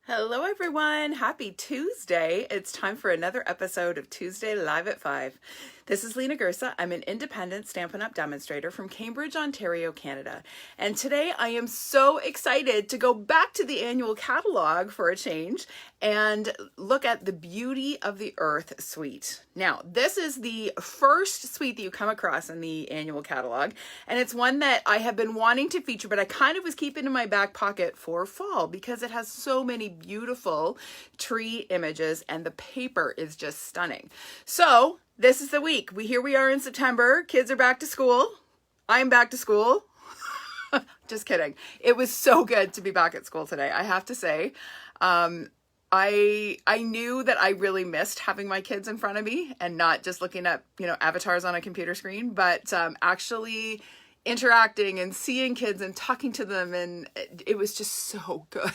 Hello everyone, happy Tuesday. It's time for another episode of Tuesday Live at 5. This is Lena Gersa. I'm an independent Stampin' Up! Demonstrator from Cambridge, Ontario, Canada. And today I am so excited to go back to the annual catalog for a change and look at the Beauty of the Earth suite. Now, this is the first suite that you come across in the annual catalog, and it's one that I have been wanting to feature, but I kind of was keeping in my back pocket for fall because it has so many beautiful tree images and the paper is just stunning. So this is the week. Here we are in September. Kids are back to school. I'm back to school. Just kidding. It was so good to be back at school today, I have to say. I knew that I really missed having my kids in front of me and not just looking at, avatars on a computer screen, but actually interacting and seeing kids and talking to them, and it was just so good.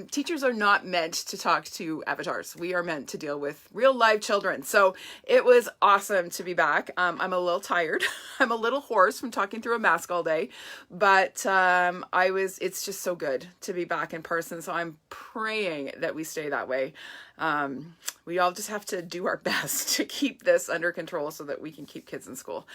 Teachers are not meant to talk to avatars. We are meant to deal with real live children. So it was awesome to be back. I'm a little tired. I'm a little hoarse from talking through a mask all day, but it's just so good to be back in person. So I'm praying that we stay that way. We all just have to do our best to keep this under control so that we can keep kids in school.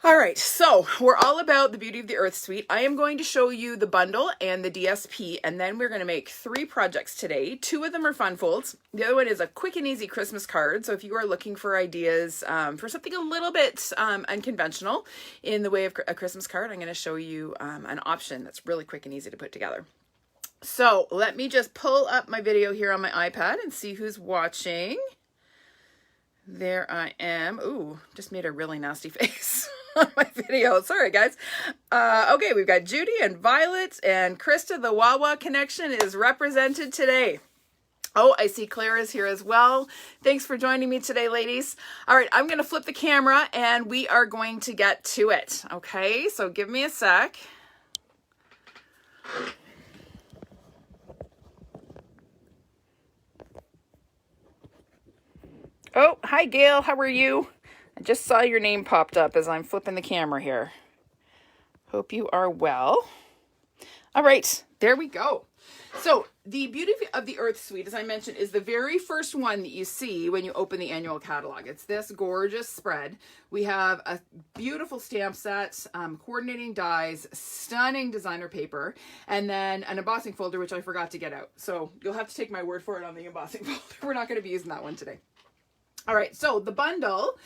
All right, so we're all about the Beauty of the Earth suite. I am going to show you the bundle and the DSP, and then we're going to make 3 projects today. 2 of them are fun folds. The other one is a quick and easy Christmas card. So if you are looking for ideas for something a little bit unconventional in the way of a Christmas card, I'm going to show you an option that's really quick and easy to put together. So let me just pull up my video here on my iPad and see who's watching. There I am. Ooh, just made a really nasty face on my video. Sorry, guys. Okay, we've got Judy and Violet, and Krista, the Wawa connection, is represented today. Oh, I see Claire is here as well. Thanks for joining me today, ladies. All right, I'm going to flip the camera, and we are going to get to it. Okay, so give me a sec. Oh, hi, Gail. How are you? I just saw your name popped up as I'm flipping the camera here. Hope you are well. All right, there we go. So the Beauty of the Earth suite, as I mentioned, is the very first one that you see when you open the annual catalog. It's this gorgeous spread. We have a beautiful stamp set, coordinating dies, stunning designer paper, and then an embossing folder, which I forgot to get out. So you'll have to take my word for it on the embossing folder. We're not going to be using that one today. All right, so the bundle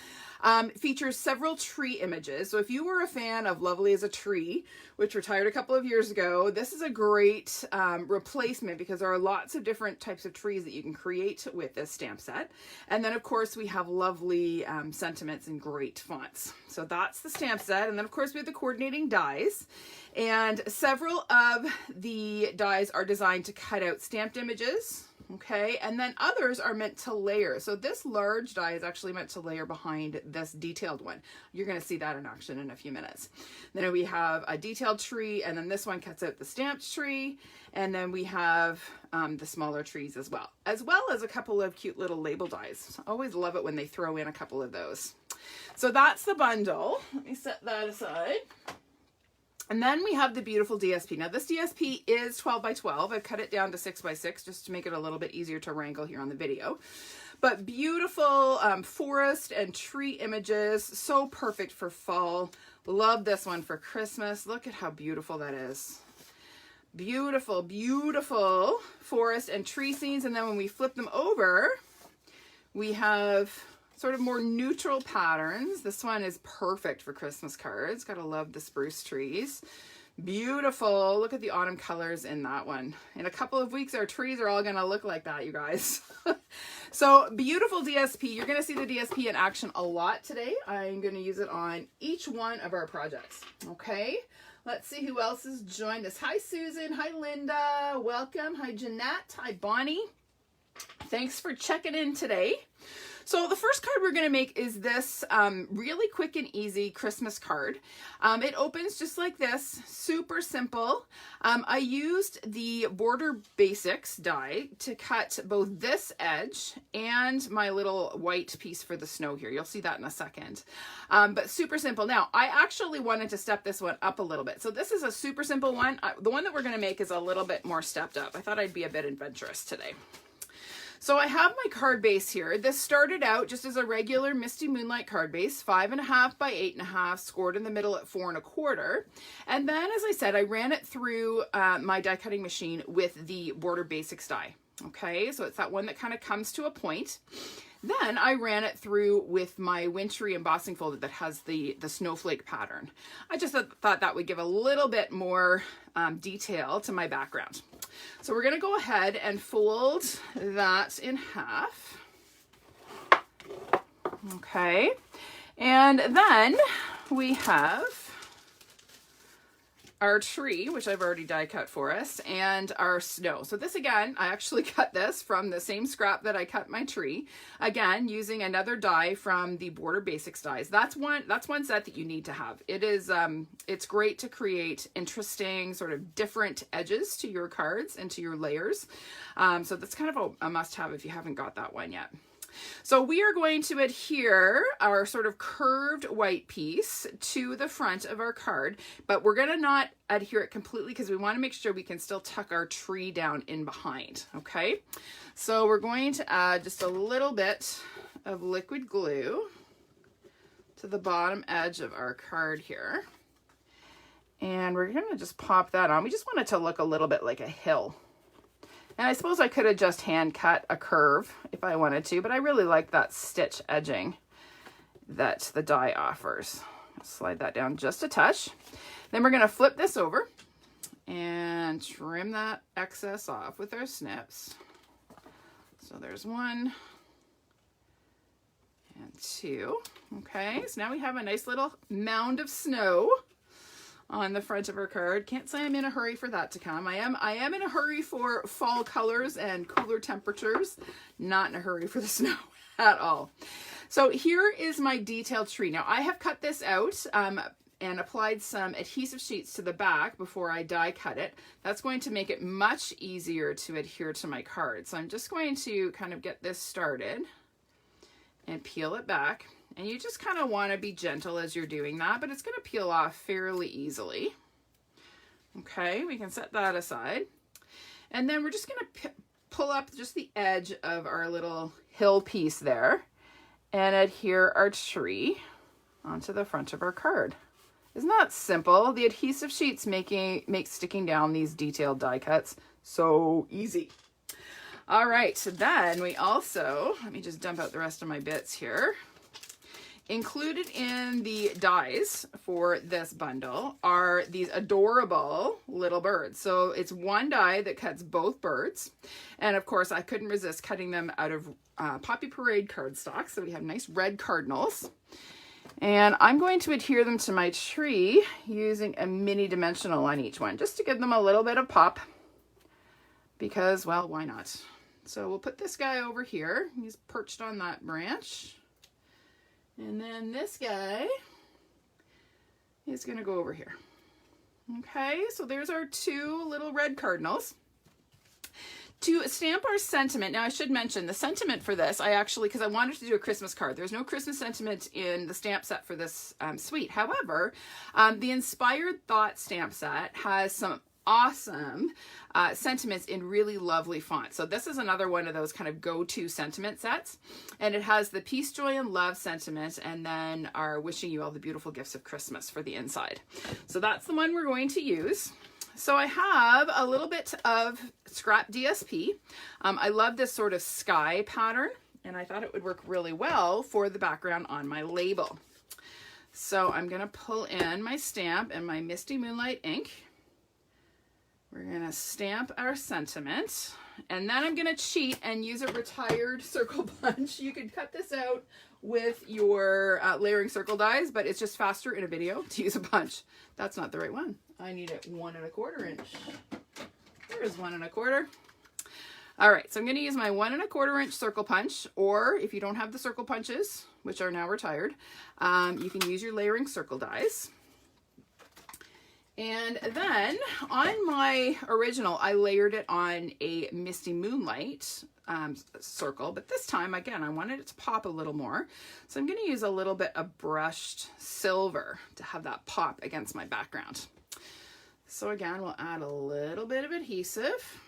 features several tree images. So if you were a fan of Lovely as a Tree, which retired a couple of years ago, this is a great replacement because there are lots of different types of trees that you can create with this stamp set. And then, of course, we have lovely sentiments in great fonts. So that's the stamp set. And then, of course, we have the coordinating dies. And several of the dies are designed to cut out stamped images. Okay, and then others are meant to layer. So this large die is actually meant to layer behind this detailed one. You're going to see that in action in a few minutes. Then we have a detailed tree, and then this one cuts out the stamped tree, and then we have the smaller trees as well as a couple of cute little label dies. I always love it when they throw in a couple of those. So that's the bundle. Let me set that aside. And then we have the beautiful DSP. Now this DSP is 12 by 12. I've cut it down to 6 by 6 just to make it a little bit easier to wrangle here on the video. But beautiful forest and tree images. So perfect for fall. Love this one for Christmas. Look at how beautiful that is. Beautiful, beautiful forest and tree scenes. And then when we flip them over, we have sort of more neutral patterns. This one is perfect for Christmas cards. Gotta love the spruce trees. Beautiful. Look at the autumn colors in that one. In a couple of weeks, our trees are all gonna look like that, you guys. So beautiful DSP. You're gonna see the DSP in action a lot today. I'm gonna use it on each one of our projects. Okay, let's see who else has joined us. Hi, Susan. Hi, Linda. Welcome. Hi, Jeanette. Hi, Bonnie. Thanks for checking in today. So the first card we're going to make is this really quick and easy Christmas card. It opens just like this, super simple. I used the Border Basics die to cut both this edge and my little white piece for the snow here. You'll see that in a second. But super simple. Now, I actually wanted to step this one up a little bit. So this is a super simple one. The one that we're going to make is a little bit more stepped up. I thought I'd be a bit adventurous today. So I have my card base here. This started out just as a regular Misty Moonlight card base, 5.5 by 8.5, scored in the middle at 4 1/4. And then, as I said, I ran it through my die cutting machine with the Border Basics die. Okay, so it's that one that kind of comes to a point. Then I ran it through with my wintry embossing folder that has the snowflake pattern. I just thought that would give a little bit more detail to my background. So we're going to go ahead and fold that in half. Okay, and then we have our tree, which I've already die cut for us, and our snow. So this, again, I actually cut this from the same scrap that I cut my tree. Again, using another die from the Border Basics dies. That's one set that you need to have. It is, it's great to create interesting sort of different edges to your cards and to your layers. So that's kind of a must-have if you haven't got that one yet. So we are going to adhere our sort of curved white piece to the front of our card, but we're going to not adhere it completely because we want to make sure we can still tuck our tree down in behind. Okay, so we're going to add just a little bit of liquid glue to the bottom edge of our card here. And we're going to just pop that on. We just want it to look a little bit like a hill. And I suppose I could have just hand cut a curve if I wanted to, but I really like that stitch edging that the die offers. Slide that down just a touch. Then we're going to flip this over and trim that excess off with our snips. So there's 1 and 2. Okay, so now we have a nice little mound of snow on the front of our card. Can't say I'm in a hurry for that to come. I am in a hurry for fall colors and cooler temperatures, not in a hurry for the snow at all. So here is my detailed tree. Now I have cut this out and applied some adhesive sheets to the back before I die cut it. That's going to make it much easier to adhere to my card. So I'm just going to kind of get this started and peel it back. And you just kind of want to be gentle as you're doing that, but it's going to peel off fairly easily. Okay, we can set that aside. And then we're just going to pull up just the edge of our little hill piece there and adhere our tree onto the front of our card. Isn't that simple? The adhesive sheets make sticking down these detailed die cuts so easy. All right, so then we also, let me just dump out the rest of my bits here. Included in the dies for this bundle are these adorable little birds. So it's one die that cuts both birds. And of course, I couldn't resist cutting them out of Poppy Parade cardstock. So we have nice red cardinals. And I'm going to adhere them to my tree using a mini dimensional on each one, just to give them a little bit of pop. Because, well, why not? So we'll put this guy over here. He's perched on that branch. And then this guy is going to go over here. Okay, so there's our 2 little red cardinals. To stamp our sentiment, now I should mention the sentiment for this, I actually, because I wanted to do a Christmas card. There's no Christmas sentiment in the stamp set for this suite. However, the Inspired Thought stamp set has some awesome sentiments in really lovely font. So this is another one of those kind of go-to sentiment sets, and it has the peace, joy, and love sentiment, and then our wishing you all the beautiful gifts of Christmas for the inside. So that's the one we're going to use. So I have a little bit of scrap DSP. I love this sort of sky pattern, and I thought it would work really well for the background on my label. So I'm going to pull in my stamp and my Misty Moonlight ink. We're going to stamp our sentiment, and then I'm going to cheat and use a retired circle punch. You could cut this out with your layering circle dies, but it's just faster in a video to use a punch. That's not the right one. I need it 1 1/4 inch. There's 1 1/4. All right, so I'm going to use my 1 1/4 inch circle punch, or if you don't have the circle punches, which are now retired, you can use your layering circle dies. And then on my original, I layered it on a Misty Moonlight circle, but this time, again, I wanted it to pop a little more. So I'm going to use a little bit of brushed silver to have that pop against my background. So again, we'll add a little bit of adhesive.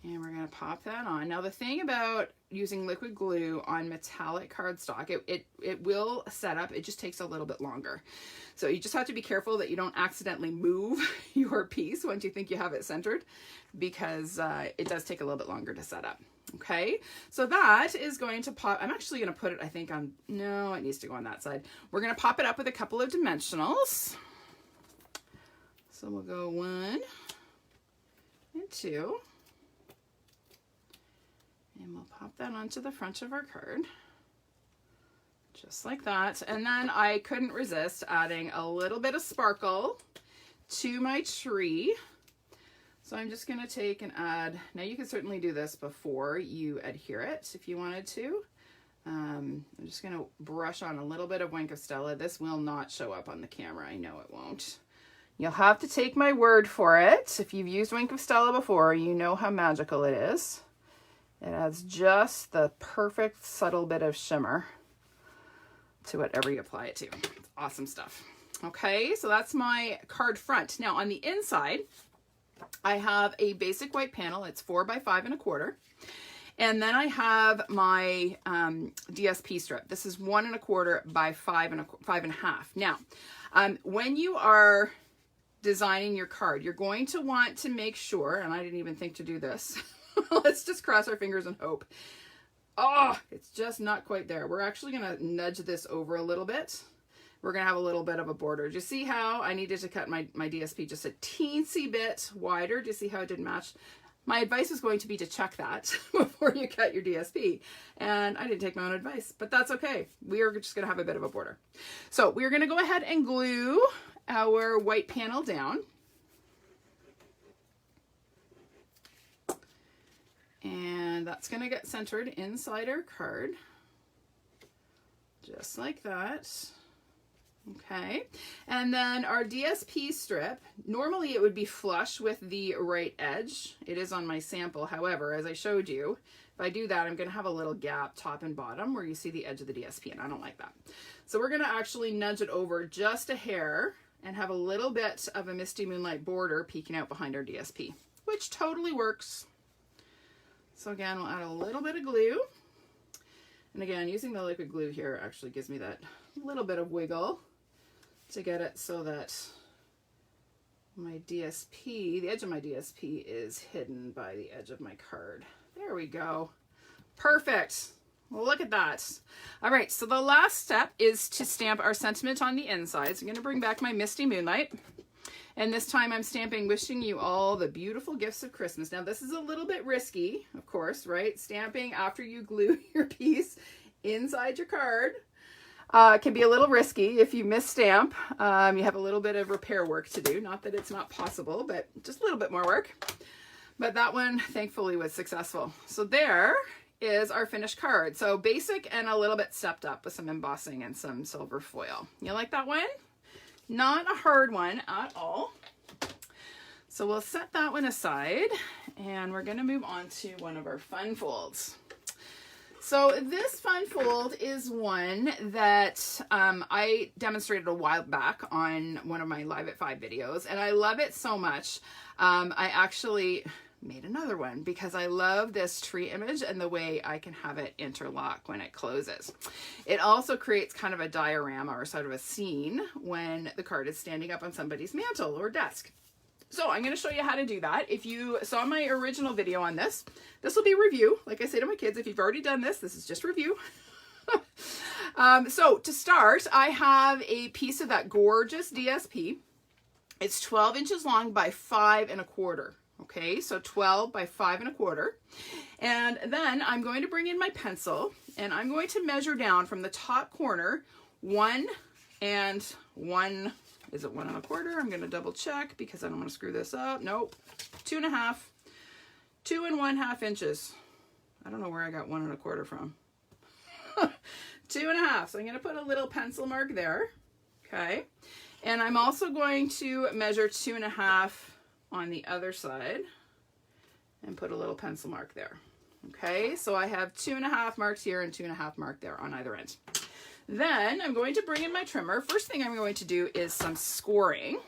And we're going to pop that on. Now the thing about using liquid glue on metallic cardstock, it will set up, it just takes a little bit longer. So you just have to be careful that you don't accidentally move your piece once you think you have it centered, because it does take a little bit longer to set up. Okay, so that is going to pop. I'm actually going to put it, I think, on, no, it needs to go on that side. We're going to pop it up with a couple of dimensionals. So we'll go 1 and 2. And we'll pop that onto the front of our card, just like that. And then I couldn't resist adding a little bit of sparkle to my tree. So I'm just going to take and add, now you can certainly do this before you adhere it if you wanted to. I'm just going to brush on a little bit of Wink of Stella. This will not show up on the camera. I know it won't. You'll have to take my word for it. If you've used Wink of Stella before, you know how magical it is. It adds just the perfect subtle bit of shimmer to whatever you apply it to. It's awesome stuff. Okay, so that's my card front. Now on the inside, I have a basic white panel. It's 4 by 5 1/4. And then I have my DSP strip. This is 1 1/4 by 5 1/2. Now, when you are designing your card, you're going to want to make sure, and I didn't even think to do this, let's just cross our fingers and hope. Oh, it's just not quite there. We're actually going to nudge this over a little bit. We're going to have a little bit of a border. Do you see how I needed to cut my DSP just a teensy bit wider? Do you see how it didn't match? My advice is going to be to check that before you cut your DSP. And I didn't take my own advice, but that's okay. We are just going to have a bit of a border. So we're going to go ahead and glue our white panel down. And that's going to get centered inside our card, just like that. Okay, and then our DSP strip, normally it would be flush with the right edge. It is on my sample. However, as I showed you, if I do that, I'm going to have a little gap top and bottom where you see the edge of the DSP, and I don't like that. So we're going to actually nudge it over just a hair and have a little bit of a Misty Moonlight border peeking out behind our DSP, which totally works. So again, we'll add a little bit of glue. And again, using the liquid glue here actually gives me that little bit of wiggle to get it so that my DSP, the edge of my DSP is hidden by the edge of my card. There we go. Perfect. Well, look at that. All right, so the last step is to stamp our sentiment on the inside. So I'm going to bring back my Misty Moonlight. And this time I'm stamping, wishing you all the beautiful gifts of Christmas. Now this is a little bit risky, of course, right? Stamping after you glue your piece inside your card can be a little risky. If you misstamp, you have a little bit of repair work to do. Not that it's not possible, but just a little bit more work. But that one, thankfully, was successful. So there is our finished card. So basic and a little bit stepped up with some embossing and some silver foil. You like that one? Not a hard one at all. So we'll set that one aside and we're going to move on to one of our fun folds. So this fun fold is one that I demonstrated a while back on one of my Live at 5 videos, and I love it so much. I actually made another one because I love this tree image and the way I can have it interlock when it closes. It also creates kind of a diorama or sort of a scene when the card is standing up on somebody's mantle or desk. So I'm going to show you how to do that. If you saw my original video on this, this will be review. Like I say to my kids, if you've already done this, this is just review. So to start, I have a piece of that gorgeous DSP. It's 12 inches long by 5 1/4. Okay, so 12 by 5 1/4. And then I'm going to bring in my pencil and I'm going to measure down from the top corner 1 and 1 Is it 1 1/4? I'm going to double check because I don't want to screw this up. Nope. 2 1/2. 2 1/2 inches. I don't know where I got 1 1/4 from. 2 1/2. So I'm going to put a little pencil mark there. Okay. And I'm also going to measure 2 1/2 on the other side and put a little pencil mark there. Okay. So I have 2 1/2 marks here and 2 1/2 mark there on either end. Then I'm going to bring in my trimmer. First thing I'm going to do is some scoring.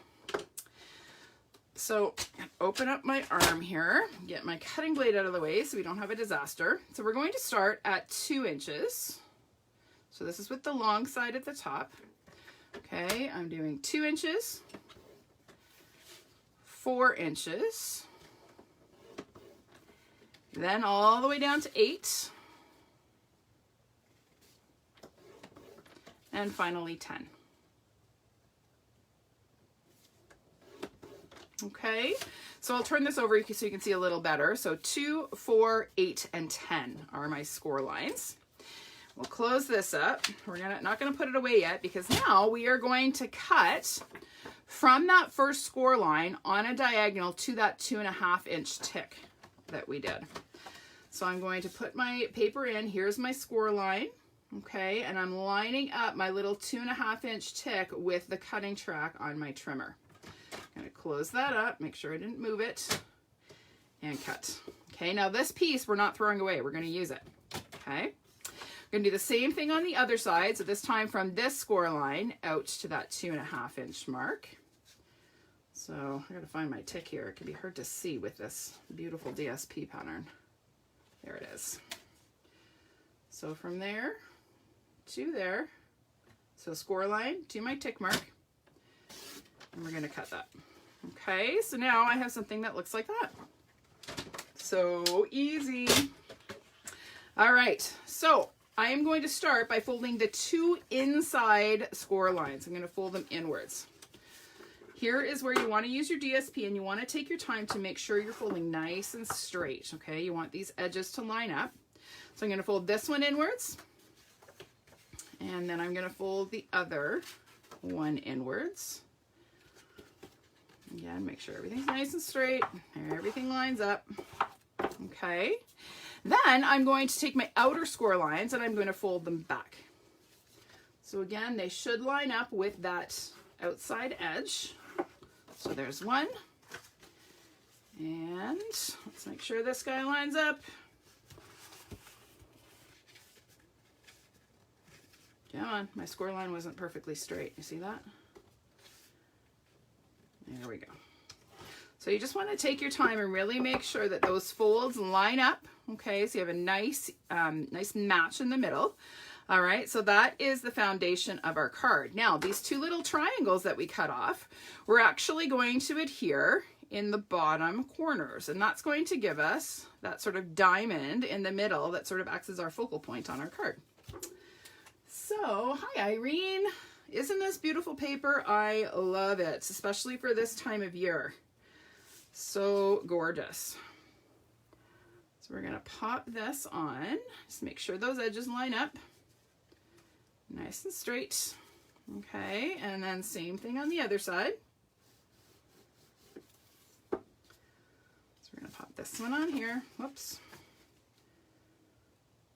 So open up my arm here, get my cutting blade out of the way so we don't have a disaster. So we're going to start at 2 inches. So this is with the long side at the top. Okay, I'm doing 2 inches, 4 inches, then all the way down to 8, and finally 10. Okay, so I'll turn this over so you can see a little better. So 2, 4, 8, and 10 are my score lines. We'll close this up. We're not gonna put it away yet because now we are going to cut from that first score line on a diagonal to that 2 1/2 inch tick that we did. So I'm going to put my paper in. Here's my score line. Okay, and I'm lining up my little 2 1/2 inch tick with the cutting track on my trimmer. I'm going to close that up, make sure I didn't move it, and cut. Okay, now this piece we're not throwing away, we're going to use it. Okay, we're going to do the same thing on the other side, so this time from this score line out to that 2 1/2 inch mark. So I got to find my tick here, it can be hard to see with this beautiful DSP pattern. There it is. So from there to there, so score line to my tick mark, and we're going to cut that. Okay, so now I have something that looks like that. So easy. All right, so I am going to start by folding the 2 inside score lines. I'm going to fold them inwards. Here is where you want to use your DSP, and you want to take your time to make sure you're folding nice and straight. Okay, you want these edges to line up. So I'm going to fold this one inwards, and then I'm going to fold the other one inwards. Again, make sure everything's nice and straight, everything lines up. Okay, then I'm going to take my outer score lines and I'm going to fold them back. So again, they should line up with that outside edge. So there's one, and let's make sure this guy lines up. Come on, my score line wasn't perfectly straight. You see that? There we go. So you just want to take your time and really make sure that those folds line up. Okay, so you have a nice match in the middle. All right, so that is the foundation of our card. Now, these 2 little triangles that we cut off, we're actually going to adhere in the bottom corners, and that's going to give us that sort of diamond in the middle that sort of acts as our focal point on our card. So, hi Irene. Isn't this beautiful paper? I love it, especially for this time of year. So gorgeous. So we're gonna pop this on. Just make sure those edges line up. Nice and straight. Okay, and then same thing on the other side. So we're gonna pop this one on here. Whoops.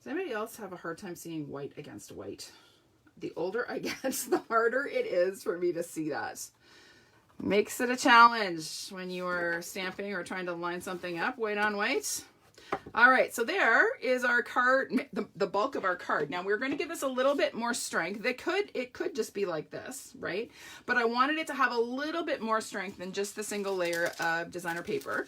Does anybody else have a hard time seeing white against white? The older I get, the harder it is for me to see that. Makes it a challenge when you are stamping or trying to line something up, white on white. All right, so there is our card, the bulk of our card. Now we're going to give this a little bit more strength. It could just be like this, right? But I wanted it to have a little bit more strength than just the single layer of designer paper.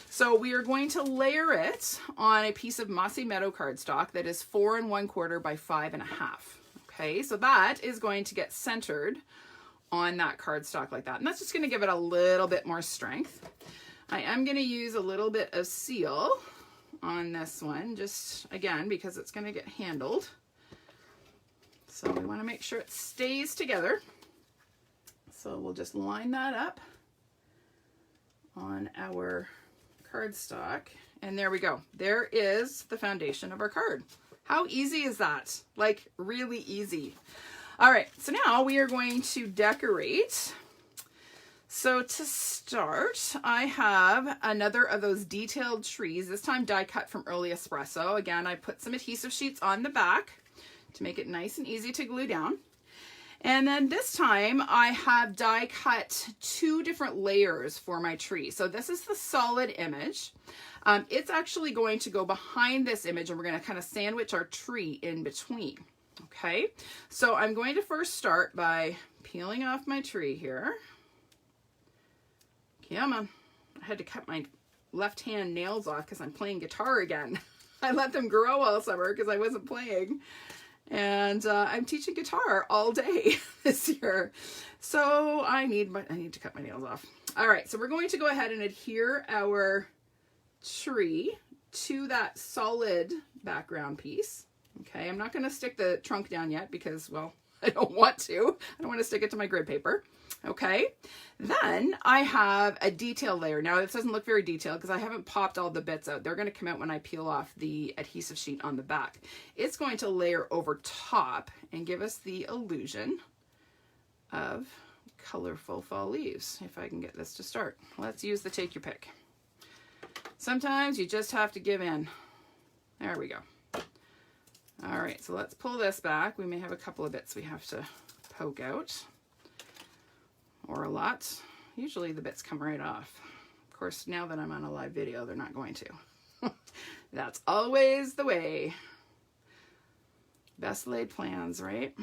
So we are going to layer it on a piece of Mossy Meadow cardstock that is 4 1/4 by 5 1/2. Okay, so that is going to get centered on that cardstock like that. And that's just going to give it a little bit more strength. I am going to use a little bit of seal on this one, just again, because it's going to get handled. So we want to make sure it stays together. So we'll just line that up on our cardstock. And there we go. There is the foundation of our card. How easy is that? Like really easy. All right, so now we are going to decorate So to start, I have another of those detailed trees, this time die cut from early espresso. Again, I put some adhesive sheets on the back to make it nice and easy to glue down. And then this time I have die cut 2 different layers for my tree. So this is the solid image. It's actually going to go behind this image, and we're going to kind of sandwich our tree in between. Okay, so I'm going to first start by peeling off my tree here. Come on. I had to cut my left hand nails off because I'm playing guitar again. I let them grow all summer because I wasn't playing. And I'm teaching guitar all day this year. So I need to cut my nails off. All right, so we're going to go ahead and adhere our tree to that solid background piece. Okay, I'm not going to stick the trunk down yet because, well, I don't want to. I don't want to stick it to my grid paper. Okay, then I have a detail layer. Now this doesn't look very detailed because I haven't popped all the bits out. They're going to come out when I peel off the adhesive sheet on the back. It's going to layer over top and give us the illusion of colorful fall leaves. If I can get this to start. Let's use the take your pick. Sometimes you just have to give in. There we go. All right, so let's pull this back. We may have a couple of bits we have to poke out. Or a lot. Usually the bits come right off. Of course, now that I'm on a live video, they're not going to. That's always the way. Best laid plans, right?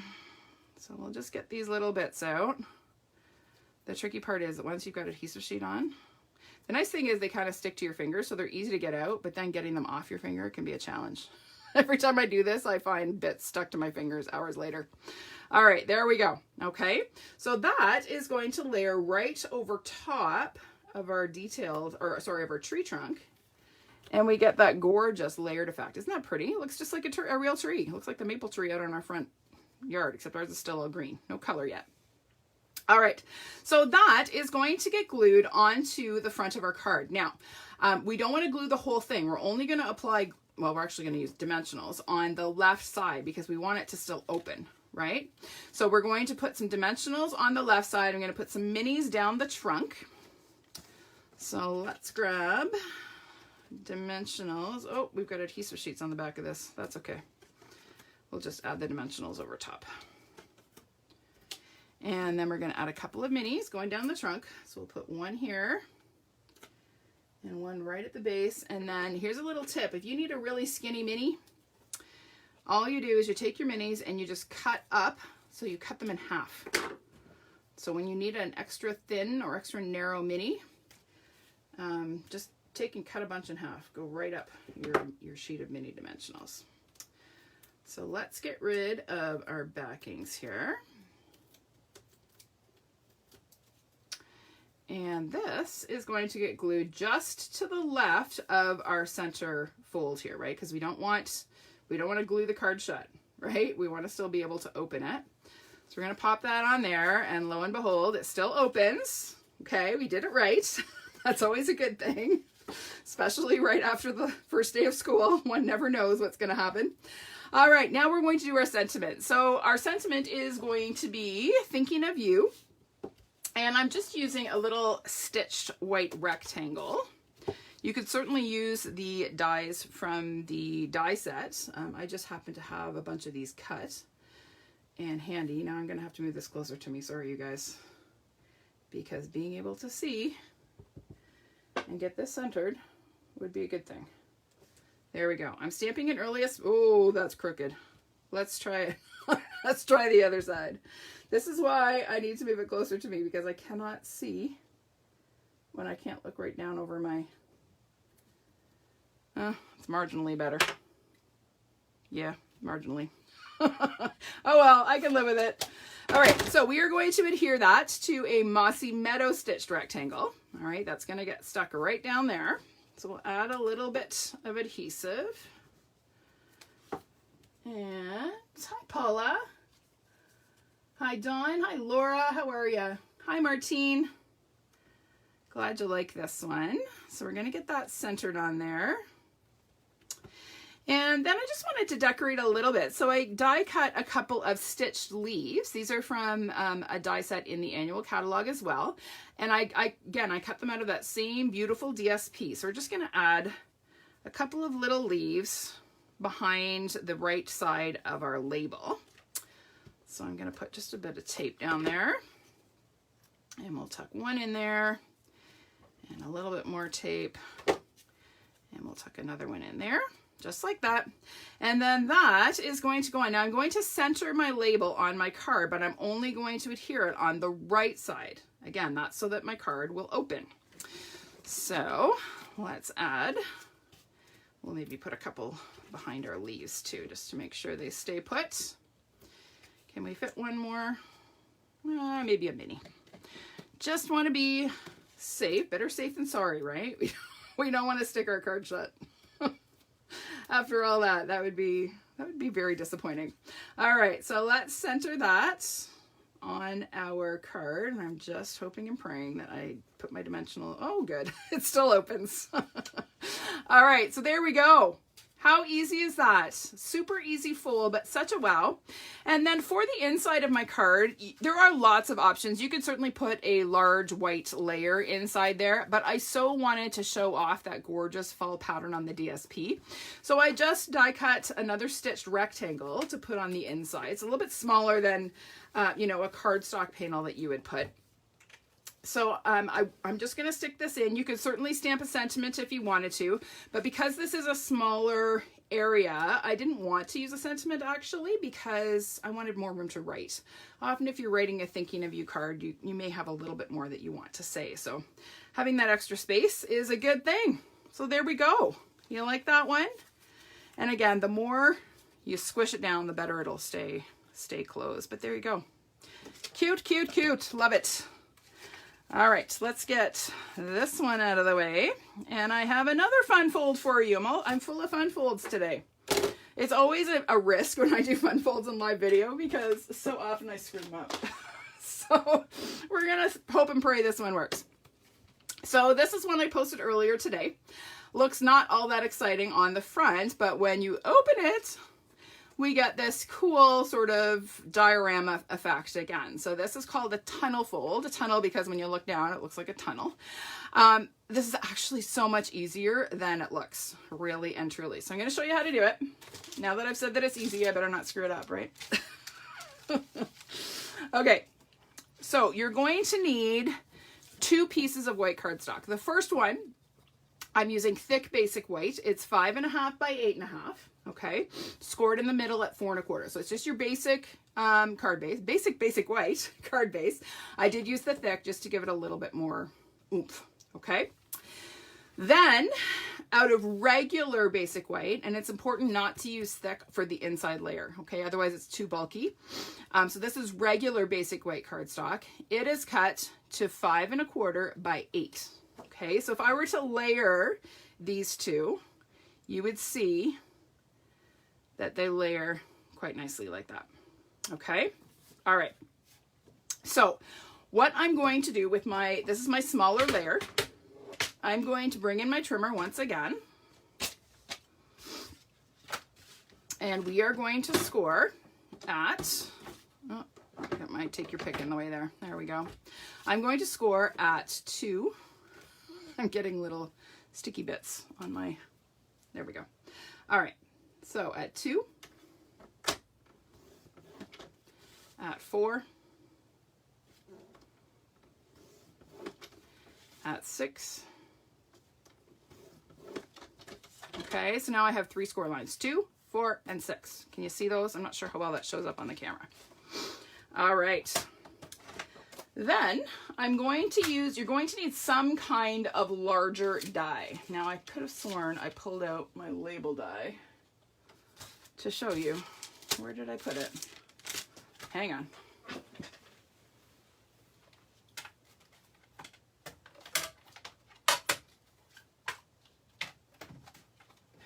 So we'll just get these little bits out. The tricky part is that once you've got adhesive sheet on, the nice thing is they kind of stick to your fingers, so they're easy to get out, but then getting them off your finger can be a challenge. Every time I do this, I find bits stuck to my fingers hours later. All right, there we go. Okay, so that is going to layer right over top of our of our tree trunk. And we get that gorgeous layered effect. Isn't that pretty? It looks just like a real tree. It looks like the maple tree out on our front yard, except ours is still all green. No color yet. All right, so that is going to get glued onto the front of our card. Now, we don't want to glue the whole thing. We're only going to apply, well, we're actually going to use dimensionals on the left side because we want it to still open. Right? So we're going to put some dimensionals on the left side. I'm going to put some minis down the trunk. So let's grab dimensionals. Oh, we've got adhesive sheets on the back of this. That's okay. We'll just add the dimensionals over top. And then we're going to add a couple of minis going down the trunk. So we'll put one here and one right at the base. And then here's a little tip. If you need a really skinny mini, all you do is you take your minis and you just cut up, so you cut them in half. So when you need an extra thin or extra narrow mini, just take and cut a bunch in half. Go right up your sheet of mini dimensionals. So let's get rid of our backings here. And this is going to get glued just to the left of our center fold here, right? Because we don't want to glue the card shut, right? We want to still be able to open it. So we're going to pop that on there, and lo and behold, it still opens. Okay, we did it right. That's always a good thing, especially right after the first day of school. One never knows what's going to happen. All right, now we're going to do our sentiment. So our sentiment is going to be thinking of you, and I'm just using a little stitched white rectangle. You could certainly use the dies from the die set. I just happen to have a bunch of these cut and handy. Now I'm going to have to move this closer to me. Sorry, you guys. Because being able to see and get this centered would be a good thing. There we go. I'm stamping it earliest. Oh, that's crooked. Let's try it. Let's try the other side. This is why I need to move it closer to me, because I cannot see when I can't look right down over my... it's marginally better. Yeah, marginally. Oh well, I can live with it. All right, so we are going to adhere that to a Mossy Meadow stitched rectangle. All right, that's going to get stuck right down there. So we'll add a little bit of adhesive. And hi, Paula. Hi, Dawn. Hi, Laura. How are you? Hi, Martine. Glad you like this one. So we're going to get that centered on there. And then I just wanted to decorate a little bit. So I die cut a couple of stitched leaves. These are from a die set in the annual catalog as well. And I cut them out of that same beautiful DSP. So we're just gonna add a couple of little leaves behind the right side of our label. So I'm gonna put just a bit of tape down there. And we'll tuck one in there and a little bit more tape. And we'll tuck another one in there. Just like that. And then that is going to go on. Now I'm going to center my label on my card, but I'm only going to adhere it on the right side. Again, that's so that my card will open. So let's add, we'll maybe put a couple behind our leaves too, just to make sure they stay put. Can we fit one more? Maybe a mini. Just want to be safe. Better safe than sorry, right? We don't want to stick our card shut. After all that would be very disappointing. All right, so let's center that on our card. And I'm just hoping and praying that I put my dimensional, oh good, it still opens. All right, so there we go. How easy is that? Super easy fold, but such a wow. And then for the inside of my card, there are lots of options. You could certainly put a large white layer inside there, but I so wanted to show off that gorgeous fall pattern on the DSP. So I just die cut another stitched rectangle to put on the inside. It's a little bit smaller than, you know, a cardstock panel that you would put. So I'm just going to stick this in. You could certainly stamp a sentiment if you wanted to, but because this is a smaller area, I didn't want to use a sentiment actually because I wanted more room to write. Often if you're writing a thinking of you card, you may have a little bit more that you want to say. So having that extra space is a good thing. So there we go. You like that one? And again, the more you squish it down, the better it'll stay closed. But there you go. Cute, cute, cute. Love it. All right, let's get this one out of the way. And I have another fun fold for you. I'm full of fun folds today. It's always a risk when I do fun folds in live video because so often I screw them up. So we're gonna hope and pray this one works. So this is one I posted earlier today. Looks not all that exciting on the front, but when you open it, we get this cool sort of diorama effect again. So this is called a tunnel fold. A tunnel because when you look down, it looks like a tunnel. This is actually so much easier than it looks, really and truly. So I'm going to show you how to do it. Now that I've said that it's easy, I better not screw it up, right? Okay, so you're going to need 2 pieces of white cardstock. The first one, I'm using thick basic white. It's 5.5 by 8.5. Okay, scored in the middle at 4 1/4. So it's just your basic card base, basic white card base. I did use the thick just to give it a little bit more oomph. Okay, then out of regular basic white, and it's important not to use thick for the inside layer. Okay, otherwise it's too bulky. So this is regular basic white cardstock. It is cut to 5 1/4 by 8. Okay, so if I were to layer these two, you would see that they layer quite nicely like that. Okay, all right. So what I'm going to do with this is my smaller layer. I'm going to bring in my trimmer once again. And we are going to score at, oh, that might take your pick in the way there. There we go. I'm going to score at 2. I'm getting little sticky bits on my, there we go. All right. So at 2, at 4, at 6. Okay, so now I have 3 score lines, 2, 4, and 6. Can you see those? I'm not sure how well that shows up on the camera. All right. Then I'm going to use, you're going to need some kind of larger die. Now I could have sworn I pulled out my label die to show you. Where did I put it? Hang on.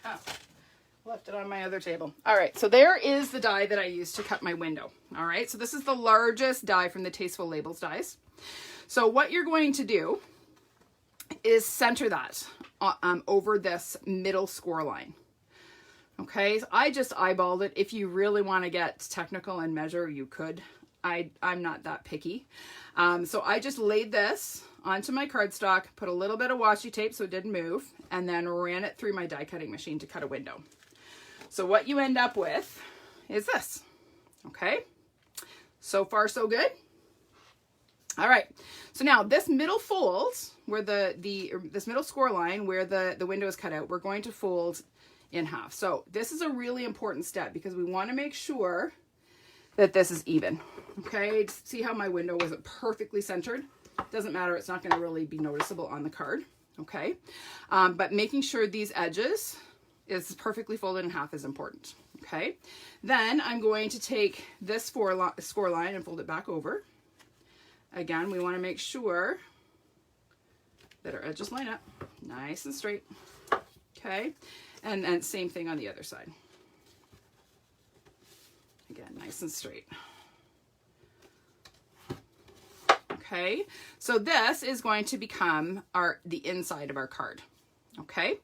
Oh, left it on my other table. All right, so there is the die that I used to cut my window. All right, so this is the largest die from the Tasteful Labels dies. So what you're going to do is center that over this middle score line. Okay, so I just eyeballed it. If you really want to get technical and measure, you could. I'm not that picky. So I just laid this onto my cardstock, put a little bit of washi tape so it didn't move, and then ran it through my die cutting machine to cut a window. So what you end up with is this. Okay, so far so good. All right, so now this middle fold where this middle score line where the window is cut out, we're going to fold in half. So this is a really important step because we want to make sure that this is even. Okay, see how my window wasn't perfectly centered? Doesn't matter, it's not going to really be noticeable on the card. Okay, but making sure these edges is perfectly folded in half is important. Okay, then I'm going to take this score line and fold it back over. Again, we want to make sure that our edges line up nice and straight. Okay, and then same thing on the other side. Again, nice and straight. Okay, so this is going to become the inside of our card. Okay,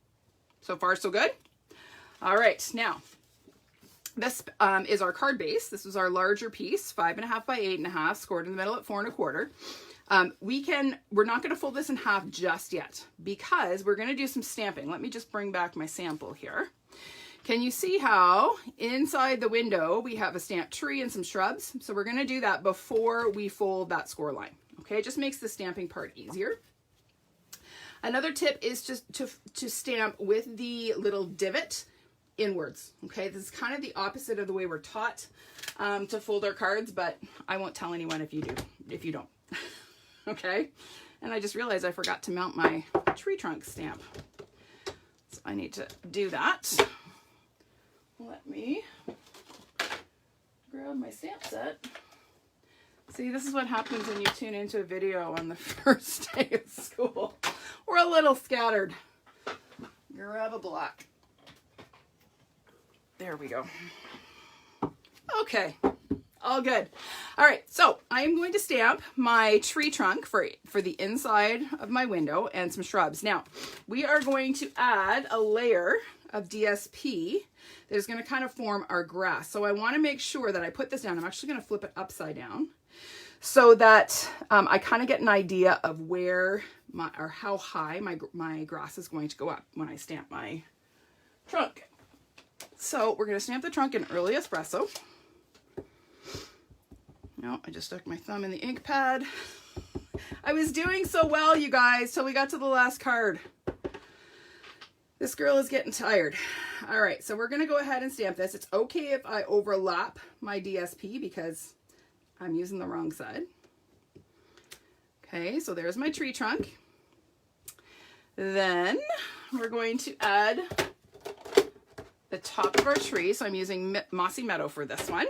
so far so good. All right, now this is our card base. This is our larger piece, 5.5 by 8.5, scored in the middle at 4 1/4. We're not going to fold this in half just yet because we're going to do some stamping. Let me just bring back my sample here. Can you see how inside the window we have a stamped tree and some shrubs? So we're going to do that before we fold that score line. Okay, it just makes the stamping part easier. Another tip is just to stamp with the little divot inwards. Okay, this is kind of the opposite of the way we're taught to fold our cards, but I won't tell anyone if you don't. Okay, and I just realized I forgot to mount my tree trunk stamp, so I need to do that. Let me grab my stamp set. See, this is what happens when you tune into a video on the first day of school. We're a little scattered. Grab a block. There we go. Okay, all good. All right, so I'm going to stamp my tree trunk for the inside of my window and some shrubs. Now, we are going to add a layer of DSP that is going to kind of form our grass. So I want to make sure that I put this down. I'm actually going to flip it upside down so that I kind of get an idea of where how high my grass is going to go up when I stamp my trunk. So we're going to stamp the trunk in early espresso. No, I just stuck my thumb in the ink pad. I was doing so well, you guys, till we got to the last card. This girl is getting tired. All right, so we're going to go ahead and stamp this. It's okay if I overlap my DSP because I'm using the wrong side. Okay, so there's my tree trunk. Then we're going to add the top of our tree. So I'm using Mossy Meadow for this one.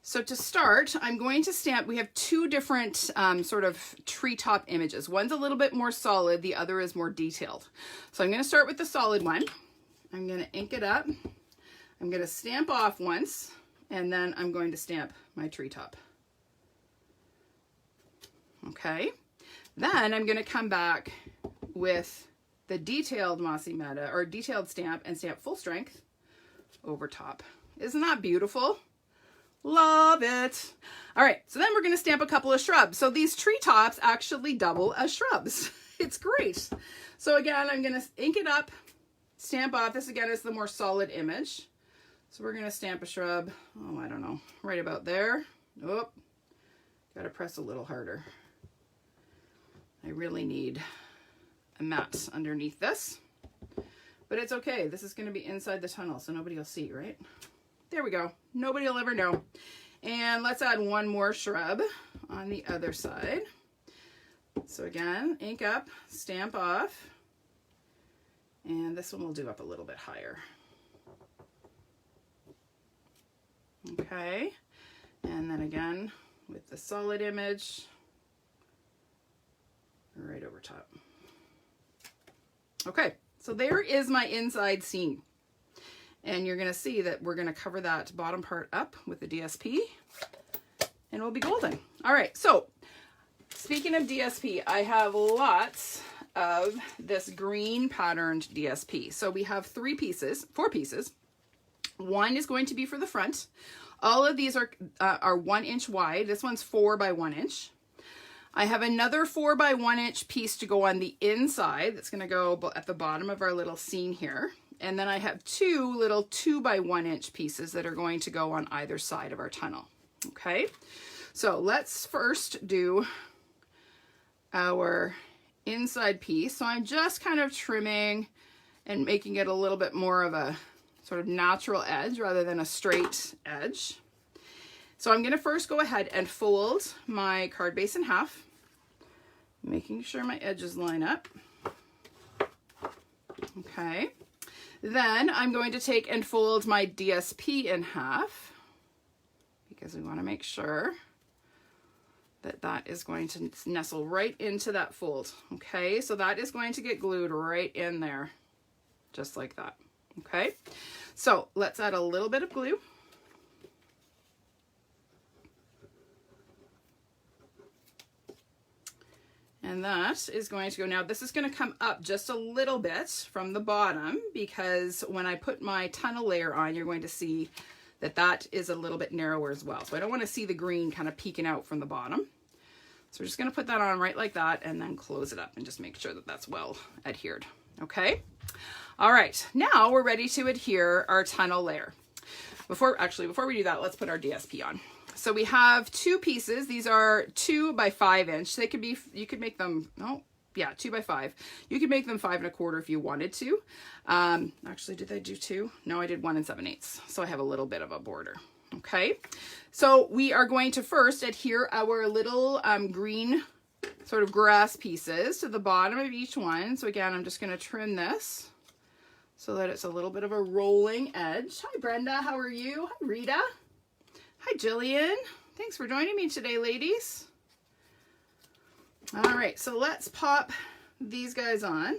So to start, I'm going to stamp, we have two different sort of treetop images. One's a little bit more solid, the other is more detailed. So I'm going to start with the solid one. I'm going to ink it up. I'm going to stamp off once, and then I'm going to stamp my treetop. Okay. Then I'm going to come back with the detailed Mossy Meadow, or detailed stamp, and stamp full strength over top. Isn't that beautiful? Love it. All right, so then we're going to stamp a couple of shrubs. So these treetops actually double as shrubs. It's great. So again, I'm going to ink it up, stamp off. This again is the more solid image. So we're going to stamp a shrub, oh, I don't know, right about there. Oh, got to press a little harder. I really need a mat underneath this, but it's okay. This is going to be inside the tunnel, so nobody will see, right? There we go. Nobody will ever know. And let's add one more shrub on the other side. So again, ink up, stamp off, and this one we'll do up a little bit higher. Okay, and then again with the solid image right over top. Okay, so there is my inside scene. And you're going to see that we're going to cover that bottom part up with the DSP and we'll be golden. All right, so speaking of DSP, I have lots of this green patterned DSP. So we have 4 pieces. One is going to be for the front. All of these are 1 inch wide. This one's 4 by 1 inch. I have another 4 by 1 inch piece to go on the inside. That's going to go at the bottom of our little scene here. And then I have 2 little 2 by 1 inch pieces that are going to go on either side of our tunnel. Okay, so let's first do our inside piece. So I'm just kind of trimming and making it a little bit more of a sort of natural edge rather than a straight edge. So I'm going to first go ahead and fold my card base in half, making sure my edges line up. Okay. Then I'm going to take and fold my DSP in half because we want to make sure that that is going to nestle right into that fold. Okay, so that is going to get glued right in there, just like that. Okay, so let's add a little bit of glue. And that is going to go, now this is going to come up just a little bit from the bottom because when I put my tunnel layer on, you're going to see that that is a little bit narrower as well. So I don't want to see the green kind of peeking out from the bottom. So we're just going to put that on right like that and then close it up and just make sure that that's well adhered. Okay. All right. Now we're ready to adhere our tunnel layer. Before we do that, let's put our DSP on. So we have 2 pieces. These are 2 by 5 inch. They could be, you could make them, 2 by 5. You could make them 5 1/4 if you wanted to. Actually, did I do 2? No, I did 1 7/8. So I have a little bit of a border. Okay. So we are going to first adhere our little green sort of grass pieces to the bottom of each one. So again, I'm just going to trim this so that it's a little bit of a rolling edge. Hi, Brenda. How are you? Hi, Rita. Hi, Jillian. Thanks for joining me today, ladies. All right, so let's pop these guys on.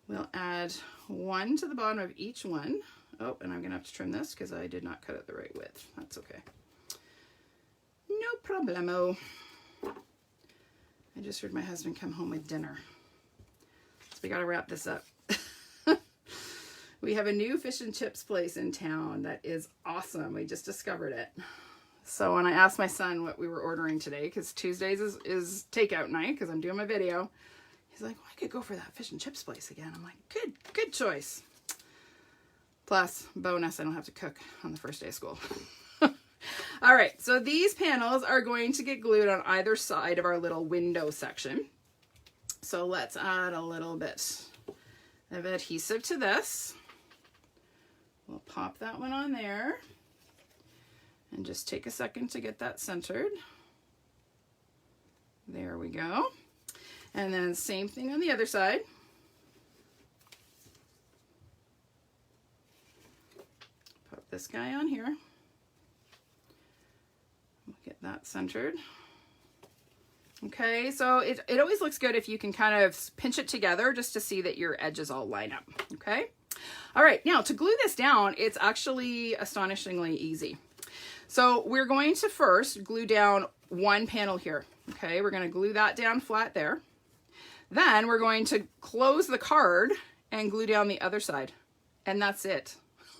We'll add 1 to the bottom of each one. Oh, and I'm gonna have to trim this because I did not cut it the right width. That's okay. No problemo. I just heard my husband come home with dinner. So we gotta wrap this up. We have a new fish and chips place in town that is awesome. We just discovered it. So when I asked my son what we were ordering today, because Tuesdays is takeout night, because I'm doing my video, he's like, well, I could go for that fish and chips place again. I'm like, good choice. Plus, bonus, I don't have to cook on the first day of school. All right, so these panels are going to get glued on either side of our little window section. So let's add a little bit of adhesive to this. We'll pop that one on there and just take a second to get that centered. There we go. And then same thing on the other side. Put this guy on here. We'll get that centered. Okay, so it always looks good if you can kind of pinch it together just to see that your edges all line up, okay? All right, now to glue this down, it's actually astonishingly easy. So we're going to first glue down one panel here, okay? We're gonna glue that down flat there. Then we're going to close the card and glue down the other side, and that's it.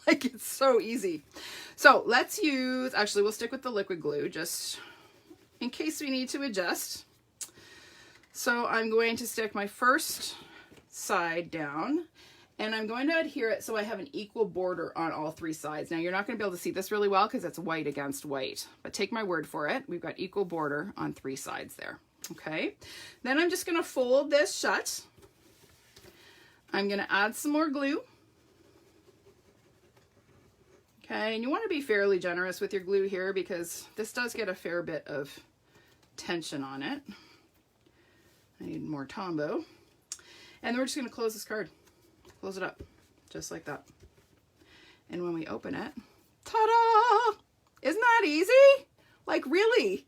Like, it's so easy. So let's use, actually we'll stick with the liquid glue just in case we need to adjust. So I'm going to stick my first side down and I'm going to adhere it so I have an equal border on all 3 sides. Now you're not going to be able to see this really well because it's white against white, but take my word for it. We've got equal border on 3 sides there. Okay. Then I'm just going to fold this shut. I'm going to add some more glue. Okay. And you want to be fairly generous with your glue here because this does get a fair bit of tension on it. I need more Tombow. And then we're just going to close this card. Close it up, just like that. And when we open it, ta-da! Isn't that easy? Like, really?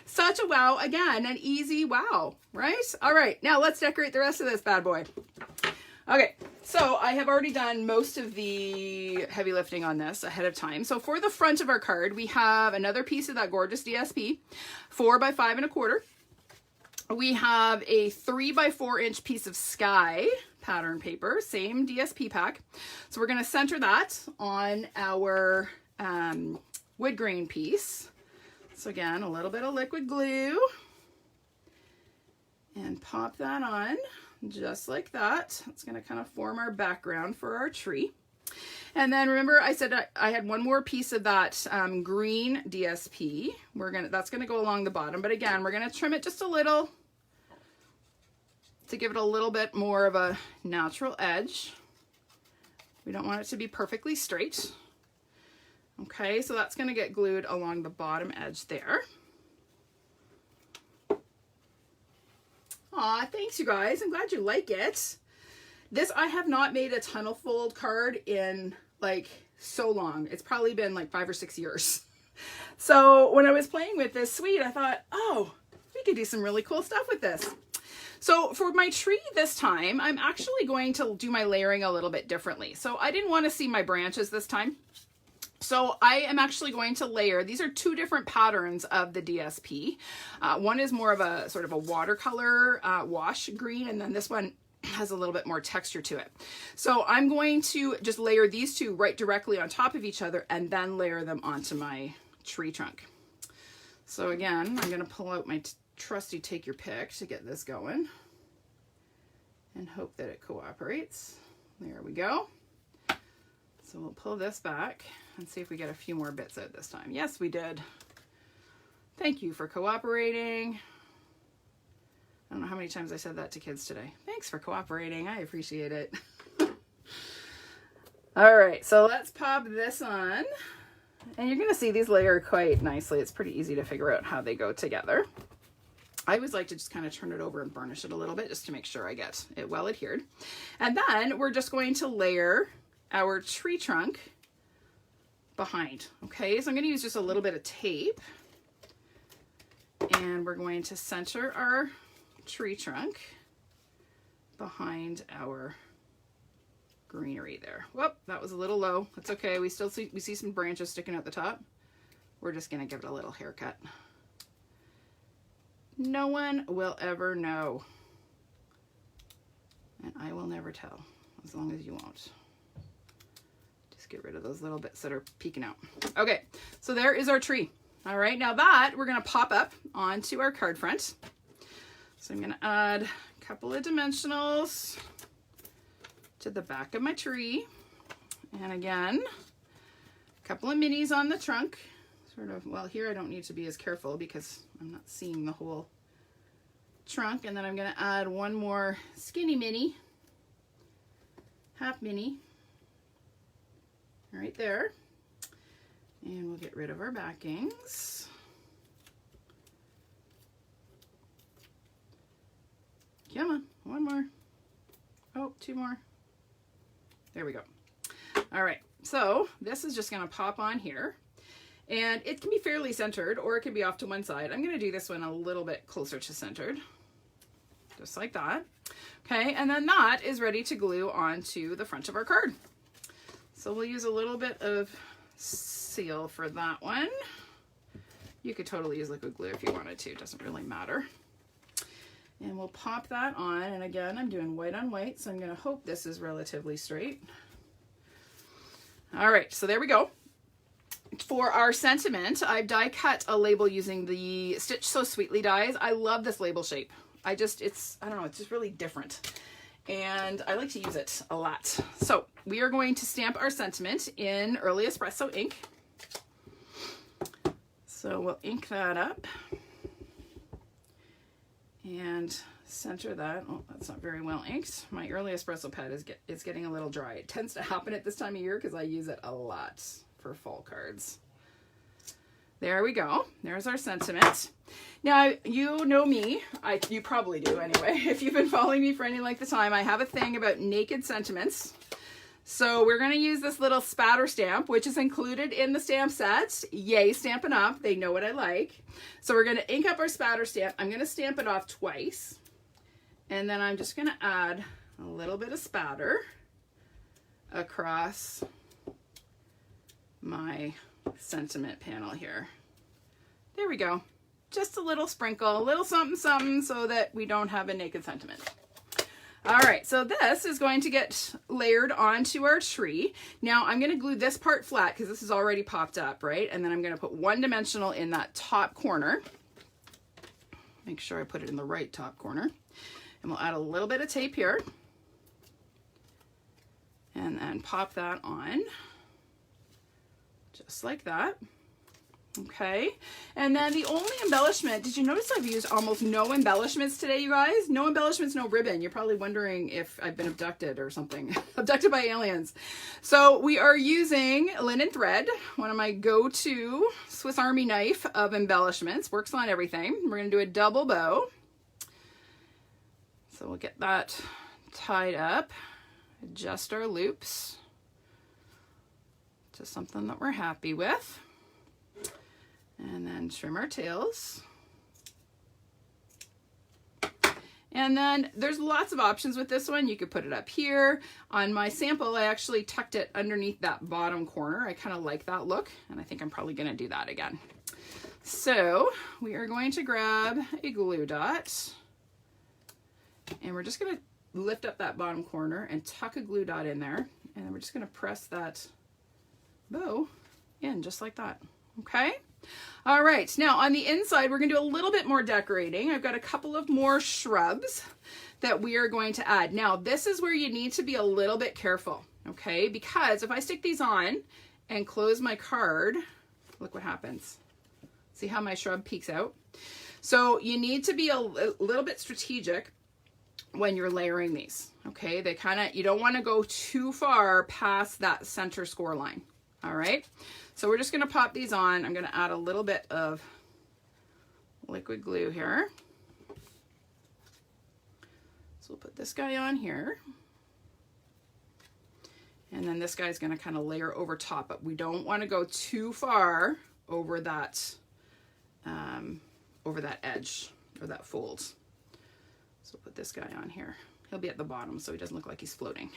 Such a wow. Again, an easy wow, right? All right, now let's decorate the rest of this bad boy. Okay, so I have already done most of the heavy lifting on this ahead of time. So for the front of our card, we have another piece of that gorgeous DSP, 4 by 5 1/4. we have a 3x4" piece of sky pattern paper, same DSP pack. So we're going to center that on our wood grain piece. So again, a little bit of liquid glue and pop that on just like that. It's going to kind of form our background for our tree. And then remember I said I had one more piece of that green DSP. That's gonna go along the bottom, but again, we're gonna trim it just a little to give it a little bit more of a natural edge. We don't want it to be perfectly straight. Okay, so that's gonna get glued along the bottom edge there. Aw, thanks you guys. I'm glad you like it. This, I have not made a tunnel fold card in like so long. It's probably been like 5 or 6 years. So when I was playing with this suite, I thought, oh, we could do some really cool stuff with this. So for my tree this time, I'm actually going to do my layering a little bit differently. So I didn't want to see my branches this time. So I am actually going to layer, these are 2 different patterns of the DSP. One is more of a sort of a watercolor wash green, and then this one has a little bit more texture to it. So I'm going to just layer these 2 right directly on top of each other and then layer them onto my tree trunk. So again, I'm going to pull out my trusty take your pick to get this going and hope that it cooperates. There we go. So we'll pull this back and see if we get a few more bits out this time. Yes, we did. Thank you for cooperating. I don't know how many times I said that to kids today. Thanks for cooperating. I appreciate it. All right, so let's pop this on. And you're gonna see these layer quite nicely. It's pretty easy to figure out how they go together. I always like to just kind of turn it over and burnish it a little bit just to make sure I get it well adhered. And then we're just going to layer our tree trunk behind. Okay, so I'm gonna use just a little bit of tape. And we're going to center our tree trunk behind our greenery there. Whoop, that was a little low. That's okay. We see some branches sticking out the top. We're just gonna give it a little haircut. No one will ever know, and I will never tell, as long as you won't. Just get rid of those little bits that are peeking out. Okay, so there is our tree. All right, now that we're gonna pop up onto our card front. So I'm gonna add a couple of dimensionals to the back of my tree. And again, a couple of minis on the trunk. Sort of, well, here I don't need to be as careful because I'm not seeing the whole trunk. And then I'm gonna add one more skinny mini, half mini, right there. And we'll get rid of our backings. Come on, one more. Oh, 2 more. There we go. All right, so this is just gonna pop on here. And it can be fairly centered or it can be off to one side. I'm gonna do this one a little bit closer to centered. Just like that. Okay, and then that is ready to glue onto the front of our card. So we'll use a little bit of seal for that one. You could totally use liquid glue if you wanted to, it doesn't really matter. And we'll pop that on, and again, I'm doing white on white, so I'm gonna hope this is relatively straight. All right, so there we go. For our sentiment, I've die cut a label using the Stitch So Sweetly dies. I love this label shape. I don't know, it's just really different. And I like to use it a lot. So we are going to stamp our sentiment in Early Espresso ink. So we'll ink that up and center that. Oh, that's not very well inked. My Early Espresso pad is getting a little dry. It tends to happen at this time of year because I use it a lot for fall cards. There we go. There's our sentiment. Now, you know me. You probably do anyway. If you've been following me for any length of time, I have a thing about naked sentiments. So we're going to use this little spatter stamp, which is included in the stamp set. Yay, Stampin' Up. They know what I like. So we're going to ink up our spatter stamp. I'm going to stamp it off twice. And then I'm just going to add a little bit of spatter across my sentiment panel here. There we go. just a little sprinkle, a little something, something, so that we don't have a naked sentiment. All right, so this is going to get layered onto our tree. Now I'm gonna glue this part flat because this is already popped up, right? And then I'm gonna put one dimensional in that top corner. Make sure I put it in the right top corner. And we'll add a little bit of tape here. And then pop that on, just like that. Okay, and then the only embellishment, did you notice I've used almost no embellishments today, you guys? No embellishments, no ribbon. You're probably wondering if I've been abducted or something. Abducted by aliens. So we are using linen thread, one of my go-to Swiss Army knife of embellishments. Works on everything. We're going to do a double bow. So we'll get that tied up, adjust our loops to something that we're happy with. And then trim our tails. And then there's lots of options with this one. You could put it up here. On my sample, I actually tucked it underneath that bottom corner. I kind of like that look, and I think I'm probably going to do that again. So we are going to grab a glue dot, and we're just going to lift up that bottom corner and tuck a glue dot in there, and then we're just going to press that bow in just like that. Okay. All right, now on the inside, we're gonna do a little bit more decorating. I've got a couple of more shrubs that we are going to add. Now, this is where you need to be a little bit careful, okay? Because if I stick these on and close my card, look what happens. See how my shrub peeks out? So you need to be a little bit strategic when you're layering these, okay? They you don't wanna go too far past that center score line, all right? So we're just going to pop these on. I'm going to add a little bit of liquid glue here. So we'll put this guy on here. And then this guy's going to kind of layer over top, but we don't want to go too far over that edge or that fold. So we'll put this guy on here. He'll be at the bottom so he doesn't look like he's floating.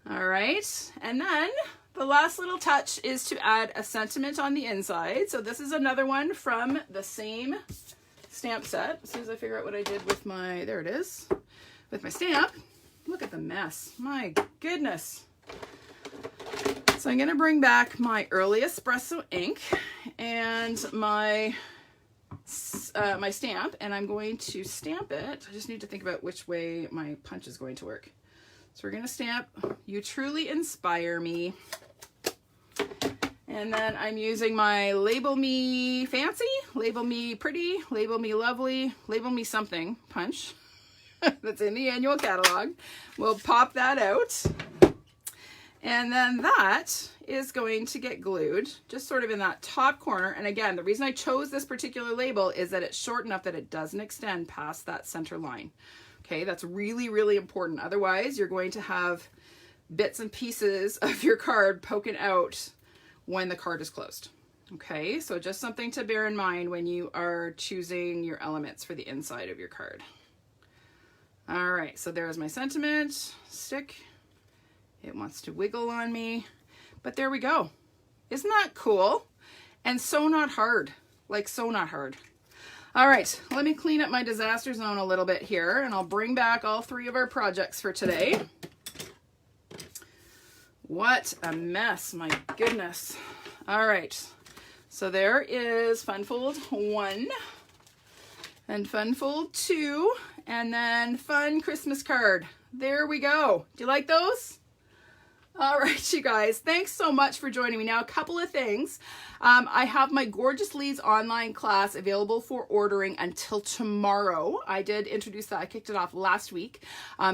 All right, and then the last little touch is to add a sentiment on the inside. So this is another one from the same stamp set. As soon as I figure out what I did with my, there it is, with my stamp. Look at the mess, my goodness. So I'm gonna bring back my early espresso ink and my stamp, and I'm going to stamp it. I just need to think about which way my punch is going to work. So we're going to stamp, "You truly inspire me." And then I'm using my Label Me Fancy, Label Me Pretty, Label Me Lovely, Label Me Something punch that's in the annual catalog. We'll pop that out. And then that is going to get glued just sort of in that top corner. And again, the reason I chose this particular label is that it's short enough that it doesn't extend past that center line. Okay, that's really, really important. Otherwise, you're going to have bits and pieces of your card poking out when the card is closed. Okay, so just something to bear in mind when you are choosing your elements for the inside of your card. All right, so there's my sentiment stick. It wants to wiggle on me, but there we go. Isn't that cool? And so not hard, like so not hard. All right, let me clean up my disaster zone a little bit here, and I'll bring back all three of our projects for today. What a mess, my goodness. All right, so there is Fun Fold 1, and Fun Fold 2, and then Fun Christmas Card. There we go. Do you like those? All right, you guys, thanks so much for joining me. Now, a couple of things. I have my Gorgeous Leads online class available for ordering until tomorrow. I did introduce that. I kicked it off last week.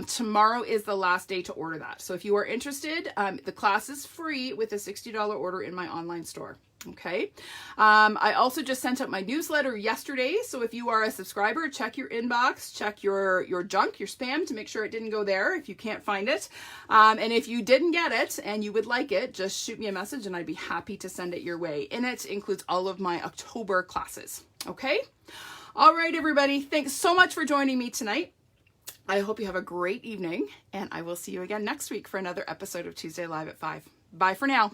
Tomorrow is the last day to order that. So if you are interested, the class is free with a $60 order in my online store. Okay. I also just sent out my newsletter yesterday. So if you are a subscriber, check your inbox, check your junk, your spam to make sure it didn't go there if you can't find it. And if you didn't get it and you would like it, just shoot me a message and I'd be happy to send it your way. And it includes all of my October classes. Okay. All right, everybody. Thanks so much for joining me tonight. I hope you have a great evening, and I will see you again next week for another episode of Tuesday Live at 5. Bye for now.